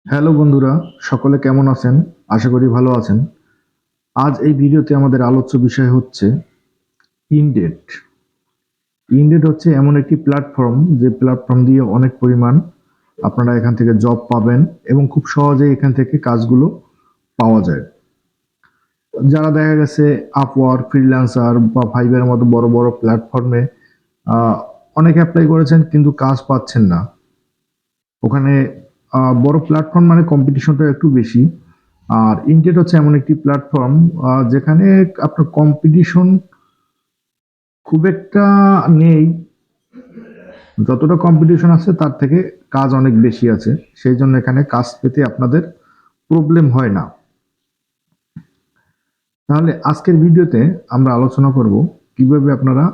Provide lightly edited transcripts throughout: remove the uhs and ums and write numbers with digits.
Hello বন্ধুরা, সকলে কেমন আছেন? আশা করি ভালো আছেন। আজ এই ভিডিওতে আমাদের আলোচ্য বিষয় হচ্ছে ইনডেট। ইনডেট হচ্ছে এমন একটি প্ল্যাটফর্ম, যে প্ল্যাটফর্ম দিয়ে অনেক পরিমাণ আপনারা এখান থেকে জব পাবেন এবং খুব সহজেই এখান থেকে কাজগুলো পাওয়া যায়। যারা দেখা গেছে আপওয়ার্ক, ফ্রিল্যান্সার বা ফাইবার মতো বড় বড় প্ল্যাটফর্মে অনেক অ্যাপ্লাই করেছেন কিন্তু কাজ পাচ্ছেন না। ওখানে বড় প্ল্যাটফর্ম মানে কম্পিটিশনটা একটু বেশি। আর ইন্টেড হচ্ছে এমন একটি প্ল্যাটফর্ম যেখানে আপনার কম্পিটিশন খুব একটা নেই। যতটা কম্পিটিশন আছে তার থেকে কাজ অনেক বেশি আছে, সেই জন্য এখানে কাজ পেতে আপনাদের প্রবলেম হয় না। তাহলে আজকের ভিডিওতে আমরা আলোচনা করব কিভাবে আপনারা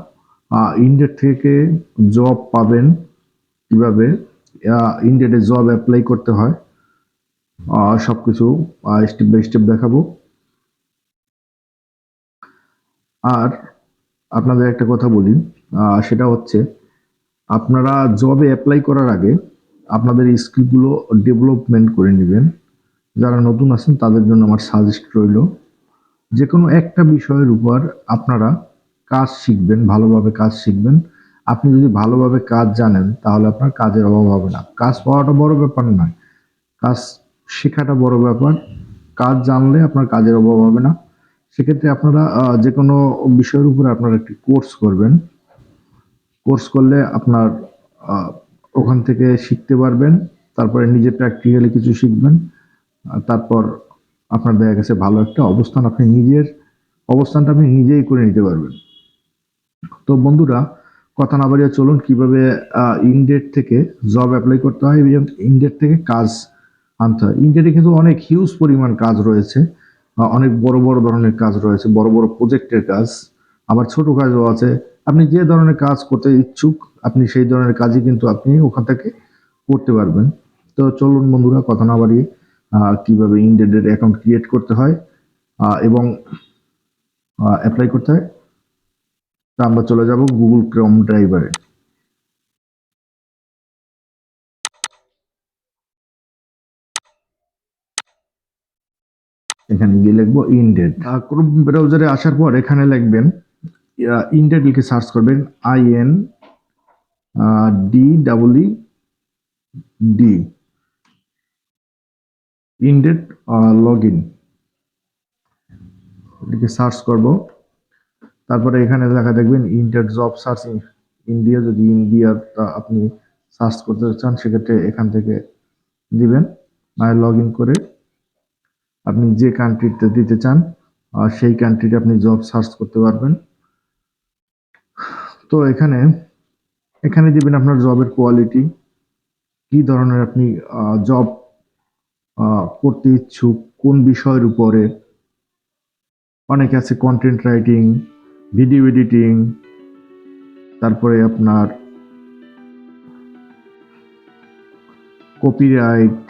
ইন্ডেড থেকে জব পাবেন, কিভাবে ইন্ডেডে জব অ্যাপ্লাই করতে হয়, সবকিছু স্টেপ বাই স্টেপ দেখাবো। আর আপনাদের একটা কথা বলি, সেটা হচ্ছে আপনারা জবে অ্যাপ্লাই করার আগে আপনাদের স্কিলগুলো ডেভেলপমেন্ট করে নেবেন। যারা নতুন আছেন তাদের জন্য আমার সাজেস্ট রইল, যে কোনো একটা বিষয়ের উপর আপনারা কাজ শিখবেন, ভালোভাবে কাজ শিখবেন। আপনি যদি ভালোভাবে কাজ জানেন তাহলে আপনার কাজের অভাব হবে না। কাজ পাওয়াটা বড় ব্যাপার নয়, কাজ শেখাটা বড় ব্যাপার। কাজ জানলে আপনার কাজের অভাব হবে না। সেক্ষেত্রে আপনারা যে কোনো বিষয়ের উপরে আপনারা একটি কোর্স করবেন। কোর্স করলে আপনার আহ, ওখান থেকে শিখতে পারবেন। তারপরে নিজে প্র্যাকটিক্যালি কিছু শিখবেন। তারপর আপনার দেখা গেছে ভালো একটা অবস্থান, আপনি নিজের অবস্থানটা আপনি নিজেই করে নিতে পারবেন। তো বন্ধুরা, কথা না বাড়িয়ে চলুন কিভাবে ইনডেট থেকে জব অ্যাপ্লাই করতে হয় এবং ইনডেট থেকে কাজ আনতে হয়। ইনডেটে কিন্তু অনেক হিউজ পরিমাণ কাজ রয়েছে, অনেক বড় বড় ধরনের কাজ রয়েছে, বড় বড় প্রজেক্টের কাজ, আবার ছোট কাজও আছে। আপনি যে ধরনের কাজ করতে ইচ্ছুক আপনি সেই ধরনের কাজই কিন্তু আপনি ওখান থেকে করতে পারবেন। তো চলুন বন্ধুরা, কথা না বাড়িয়ে কিভাবে ইনডেটের অ্যাকাউন্ট ক্রিয়েট করতে হয় এবং অ্যাপ্লাই করতে হয়, তা আমরা চলে যাব গুগল ক্রোম ড্রাইভারে। এখানে গিয়ে লিখবো ইনডেড। ক্রোম ব্রাউজারে আসার পর এখানে লিখবেন ইনডেড, লিখে সার্চ করবেন INDEED, ইনডেড লগ ইন লিখে সার্চ করব। তারপরে এখানে লেখা দেখবেন ইনডেড জব সার্চ ইন্ডিয়া। যদি ইন্ডিয়া আপনি সার্চ করতে চান সেক্ষেত্রে এখান থেকে দিবেন। লগ ইন করে আপনি যে কান্ট্রিতে দিতে চান সেই কান্ট্রিতে আপনি জব সার্চ করতে পারবেন। তো এখানে এখানে দিবেন আপনার জবের কোয়ালিটি, কি ধরনের আপনি জব করতে ইচ্ছুক, কোন বিষয়ের উপরে। অনেকে আছে কন্টেন্ট রাইটিং, ভিডিও এডিটিং, তারপরে আপনার কপিরাইট,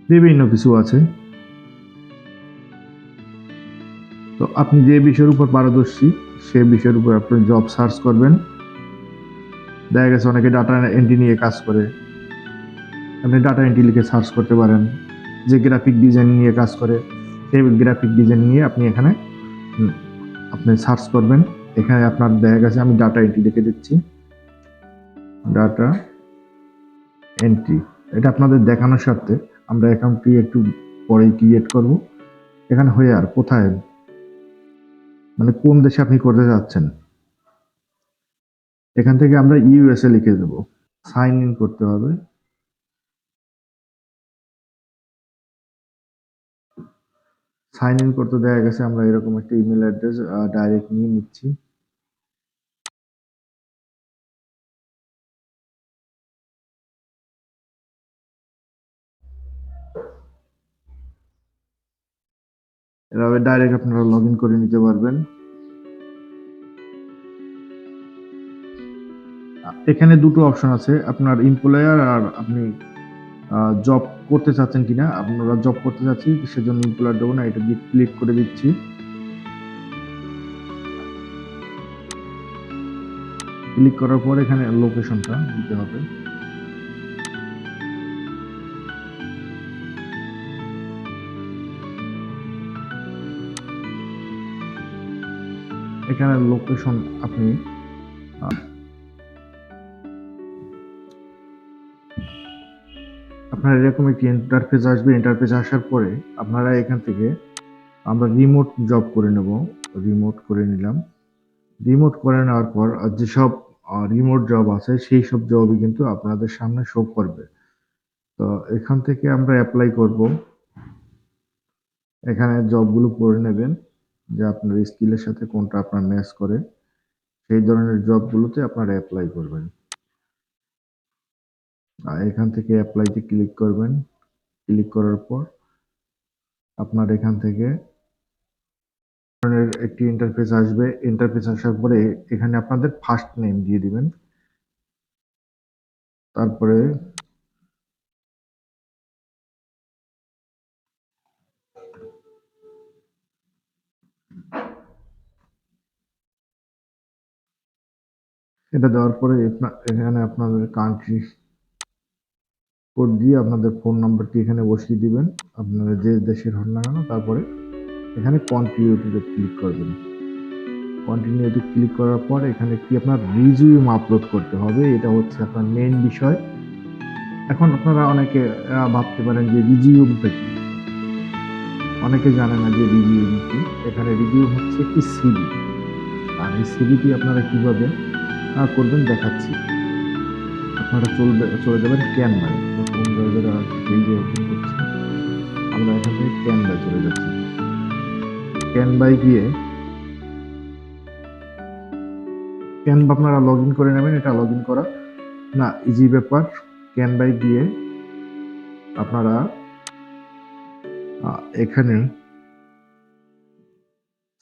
বিভিন্ন কিছু আছে। তো আপনি যে বিষয়ের উপর পারদর্শী সে বিষয়ের উপর আপনি জব সার্চ করবেন। দেখা গেছে অনেকে ডাটা এন্ট্রি নিয়ে কাজ করে, আপনি ডাটা এন্ট্রি লিখে সার্চ করতে পারেন। যে গ্রাফিক ডিজাইন নিয়ে কাজ করে সেই গ্রাফিক ডিজাইন নিয়ে আপনি এখানে আপনি সার্চ করবেন। এখানে আপনার দেখা গেছে আমি ডাটা এন্ট্রি লিখে দিচ্ছি, ডাটা এন্ট্রি। এটা আপনাদের দেখানোর স্বার্থে আমরা অ্যাকাউন্টটি একটু পরেই ক্রিয়েট করব। এখানে হয়ে আর কোথায়, মানে কোন দেশে আপনি করতে যাচ্ছেন, এখান থেকে আমরা ইউএসএ লিখে দেব। সাইন ইন করতে হবে। সাইন ইন করতে দেখা গেছে আমরা এরকম একটা ইমেল অ্যাড্রেস ডাইরেক্ট নিয়ে নিচ্ছি। এভাবে ডাইরেক্ট আপনারা লগ ইন করে নিতে পারবেন। এখানে দুটো অপশন আছে, আপনার এমপ্লয়ার আর আপনি জব করতে চাচ্ছেন কিনা। আপনারা জব করতে চাচ্ছি সেজন্য এমপ্লয়ার দেবো না, এটা দিয়ে ক্লিক করে দিচ্ছি। ক্লিক করার পর এখানে লোকেশনটা দিতে হবে। এখানে লোকেশন আপনি আপনার এরকম একটি ইন্টারফেস আসবে। ইন্টারফেস আসার পরে আপনারা এখান থেকে আমরা রিমোট জব করে নেব। রিমোট করে নিলাম। রিমোট করে নেওয়ার পর যেসব রিমোট জব আছে সেই সব জবই কিন্তু আপনাদের সামনে শো করবে। তো এখান থেকে আমরা অ্যাপ্লাই করব। এখানে জবগুলো পড়ে নেবেন যে আপনার স্কিলের সাথে কোনটা আপনার ম্যাচ করে, সেই ধরনের জবগুলোতে আপনারা অ্যাপ্লাই করবেন। এখান থেকে অ্যাপ্লাইতে ক্লিক করবেন। ক্লিক করার পর আপনার এখান থেকে একটি ইন্টারফেস আসবে। ইন্টারফেস আসার পরে এখানে আপনাদের ফার্স্ট নেম দিয়ে দিবেন। তারপরে এটা দেওয়ার পরে এখানে আপনাদের কান্ট্রি কোড দিয়ে আপনাদের ফোন নাম্বারটি এখানে বসিয়ে দিবেন, আপনারা যে দেশের হন না কেন। তারপরে এখানে কন্টিনিউটিতে ক্লিক করবেন। কন্টিনিউতে ক্লিক করার পর এখানে একটি আপনার রিজিউম আপলোড করতে হবে। এটা হচ্ছে আপনার মেইন বিষয়। এখন আপনারা অনেকে ভাবতে পারেন যে রিজিউমটা কি, অনেকে জানে না যে রিজিউম কি। এখানে রিজিউম হচ্ছে একটি সিভি। আর এই সিভিটি আপনারা কিভাবে করবেন দেখাচ্ছি। আপনারা চলে যাবেন ক্যানভায়। কোন ব্রাউজারে পেজে ওপেন করছি, আমরা এখান থেকে ক্যানভায় চলে যাচ্ছি। ক্যানভায় গিয়ে ক্যানভা আপনারা লগ ইন করে নেবেন। এটা লগ ইন করা না ইজি ব্যাপার। ক্যানভায় গিয়ে আপনারা এখানে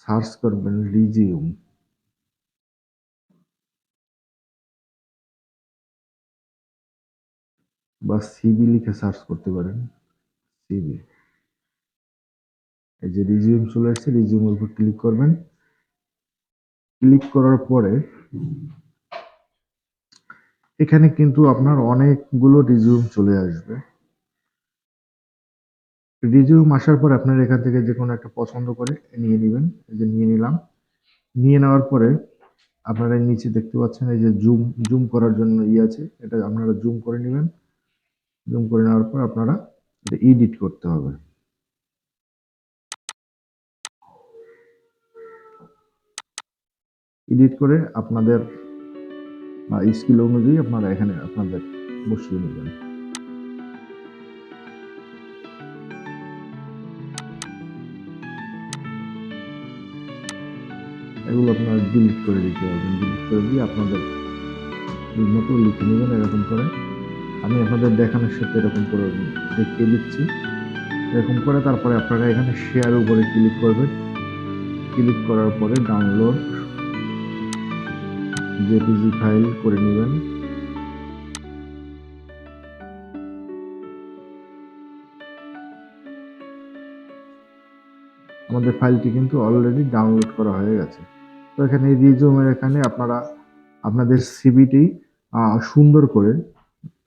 সার্চ করবেন রিজিউম বা সিভি লিখে সার্চ করতে পারেন। সিভি, এই যে রিজিউম চলে আসছে, রিজিউমের উপর ক্লিক করবেন। ক্লিক করার পরে এখানে কিন্তু আপনার অনেকগুলো রিজিউম চলে আসবে। রিজিউম আসার পর আপনার এখান থেকে যে কোনো একটা পছন্দ করে নিয়ে নেবেন। এই যে নিয়ে নিলাম। নিয়ে নেওয়ার পরে আপনারা নিচে দেখতে পাচ্ছেন এই যে জুম জুম করার জন্য আছে, এটা আপনারা জুম করে নেবেন। জুম করে নেওয়ার পর আপনারা এটা এডিট করতে হবে। এডিট করে আপনাদের স্কিল অনুযায়ী আপনারা এখানে আপনাদের বসিয়ে নেবেন। এগুলো আপনারা ডিলিট করে দিতে পারবেন। ডিলিট করে দিয়ে আপনাদের মতো লিখে নেবেন এরকম করে। আমি আপনাদের দেখানোর সাথে এরকম করে দেখিয়ে দিচ্ছি। এরকম করে তারপরে আপনারা এখানে শেয়ার উপরে ক্লিক করবেন। ক্লিক করার পরে ডাউনলোড জেপিজি ফাইল করে নেবেন। আমাদের ফাইলটি কিন্তু অলরেডি ডাউনলোড করা হয়ে গেছে। তো এখানে রিজিউমের এখানে আপনারা আপনাদের সিভিটি সুন্দর করে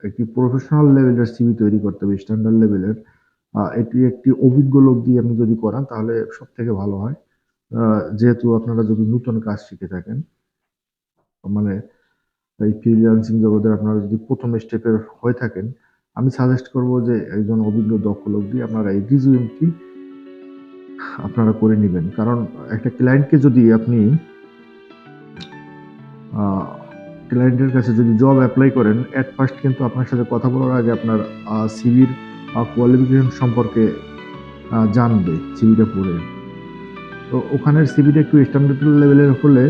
একটি প্রফেশনাল লেভেলের সিভি তৈরি করতে হবে, স্ট্যান্ডার্ড লেভেলের। এটি একটি অভিজ্ঞ লোক দিয়ে আপনি যদি করান তাহলে সব থেকে ভালো হয়। যেহেতু আপনারা যদি নতুন কাজ শিখে থাকেন, মানে এই ফ্রিল্যান্সিং জগতে আপনারা যদি প্রথম স্টেপের হয়ে থাকেন, আমি সাজেস্ট করব যে একজন অভিজ্ঞ দক্ষ লোক দিয়ে আপনারা এই রিজিউমটি আপনারা করে নেবেন। কারণ একটা ক্লায়েন্টকে যদি আপনি ক্লায়েন্টের কাছে যদি জব অ্যাপ্লাই করেন, অ্যাট ফার্স্ট কিন্তু আপনার সাথে কথা বলার আগে আপনার সিভির কোয়ালিফিকেশন সম্পর্কে জানবে সিভিটা পড়ে। তো ওখানের সিভিটা একটু স্ট্যান্ডার্ড লেভেলের হলে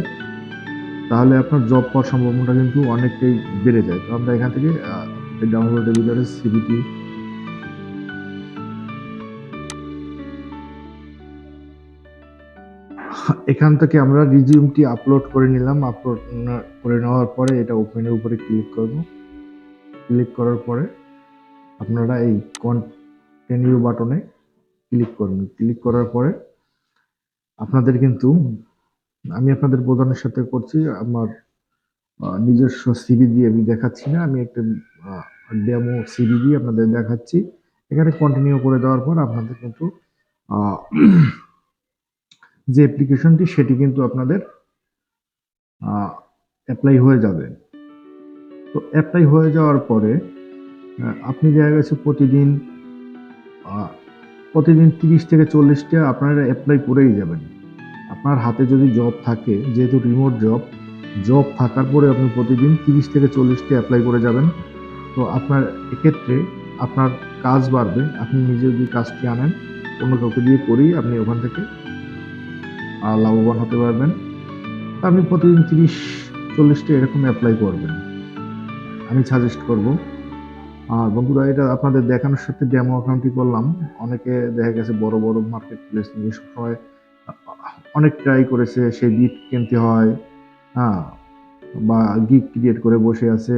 তাহলে আপনার জব পাওয়ার সম্ভাবনাটা কিন্তু অনেকটাই বেড়ে যায়। তো আমরা এখান থেকে ডাউনলোডের ভিতরে সিভিটি এখান থেকে আমরা রিজিউমটি আপলোড করে নিলাম। আপলোড করে নেওয়ার পরে এটা ওপেনের উপরে ক্লিক করব। ক্লিক করার পরে আপনারা এই কন্টিনিউ বাটনে ক্লিক করবেন। ক্লিক করার পরে আপনাদের কিন্তু আমি আপনাদের বোঝানোর সাথে করছি, আমার নিজস্ব সিভি দিয়ে আমি দেখাচ্ছি না, আমি একটা ডেমো সিভি দিয়ে আপনাদের দেখাচ্ছি। এখানে কন্টিনিউ করে দেওয়ার পর আপনাদের কিন্তু যে অ্যাপ্লিকেশনটি সেটি কিন্তু আপনাদের অ্যাপ্লাই হয়ে যাবে। তো অ্যাপ্লাই হয়ে যাওয়ার পরে আপনি দেখা গেছে আহ, প্রতিদিন 30 থেকে 40টা আপনারা অ্যাপ্লাই করেই যাবেন। আপনার হাতে যদি জব থাকে, যেহেতু রিমোট জব, জব থাকার পরে আপনি প্রতিদিন 30 থেকে 40টা অ্যাপ্লাই করে যাবেন। তো আপনার এক্ষেত্রে আপনার কাজ বাড়বে। আপনি নিজে যদি কাজটি আনেন, অন্য কাউকে দিয়ে করেই আপনি ওখান থেকে লাভবান হতে পারবেন। তা আপনি প্রতিদিন 30-40টা এরকম অ্যাপ্লাই করবেন, আমি সাজেস্ট করব। আর বন্ধুরা, এটা আপনাদের দেখানোর সাথে ডেমো অ্যাকাউন্টই করলাম। অনেকে দেখা গেছে বড় বড় মার্কেট প্লেস নিয়ে সবসময় অনেক ট্রাই করেছে, সে গিগ কিনতে হয়, হ্যাঁ, বা গিগ ক্রিয়েট করে বসে আছে,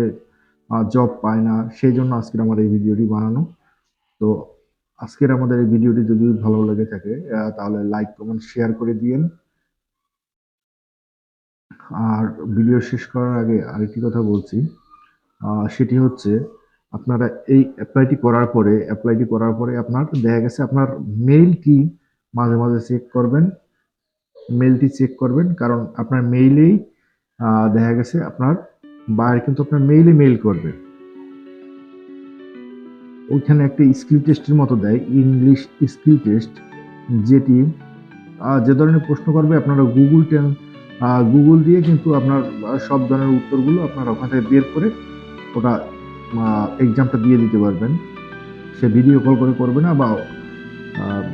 জব পায় না। সেই জন্য আজকের আমার এই ভিডিওটি বানানো। তো আজকের আমাদের এই ভিডিওটি যদি ভালো লেগে থাকে, তাহলে লাইক কমেন্ট শেয়ার করে দিয়েন। আর ভিডিও শেষ করার আগে আরেকটি কথা বলছি, সেটি হচ্ছে আপনারা এই অ্যাপ্লাইটি করার পরে আপনার দেখা গেছে আপনার মেইলটি মাঝে মাঝে চেক করবেন। মেইলটি চেক করবেন, কারণ আপনার মেইলেই দেখা গেছে আপনার বায়ার কিন্তু আপনার মেইলে মেইল করবে। ওইখানে একটা স্কিল টেস্টের মতো দেয়, ইংলিশ স্কিল টেস্ট, যেটি যে ধরনের প্রশ্ন করবে আপনারা গুগল দিয়ে কিন্তু আপনার সব ধরনের উত্তরগুলো আপনারা ওখান থেকে বের করে ওটা এক্সামটা দিয়ে দিতে পারবেন। সে ভিডিও কল করে করবে না, বা আহ,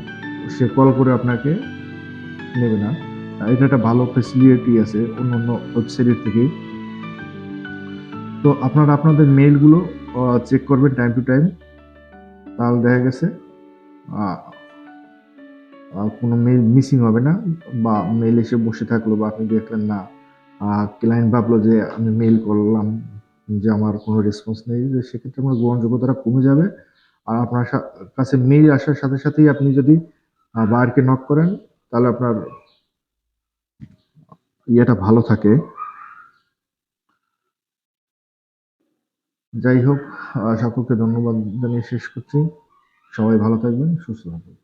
সে কল করে আপনাকে নেবে না। এটা একটা ভালো ফেসিলিটি আছে অন্য অন্য ওয়েবসাইটের থেকে। তো আপনারা আপনাদের মেইলগুলো চেক করবেন টাইম টু টাইম। তাহলে দেখা গেছে আহ, কোনো মেইল মিসিং হবে না, বা মেইল এসে বসে থাকলো, বা আপনি দেখলেন না, ক্লায়েন্ট ভাবলো যে আমি মেইল করলাম যে আমার কোনো রেসপন্স নেই, যে সেক্ষেত্রে আপনার গ্রহণযোগ্যতাটা কমে যাবে। আর আপনার কাছে মেইল আসার সাথে সাথেই আপনি যদি বায়ারকে নক করেন, তাহলে আপনার ইয়েটা ভালো থাকে। যাই হোক, সকলকে ধন্যবাদ জানিয়ে শেষ করছি। সবাই ভালো থাকবেন, সুস্থ থাকবেন।